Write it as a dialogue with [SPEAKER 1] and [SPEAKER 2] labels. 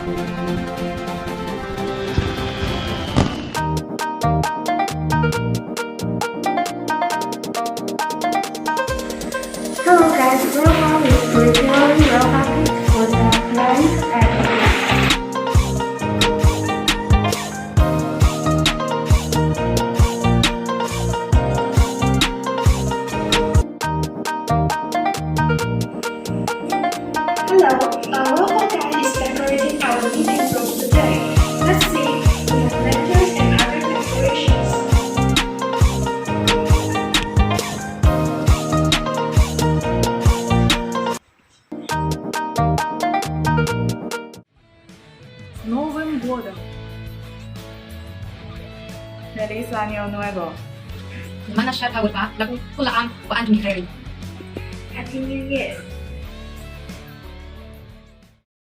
[SPEAKER 1] Hello guys, Wellfar is particularly well-packaged for the clients and Hello, Wellfar Guide is decorating our meeting room today. Let's see, we have lanterns and other decorations.
[SPEAKER 2] С Новым годом! Feliz Año Nuevo!
[SPEAKER 3] Gimana siya tawag pa? Lagu ko lang, paano ni Harry?
[SPEAKER 1] Happy New Year!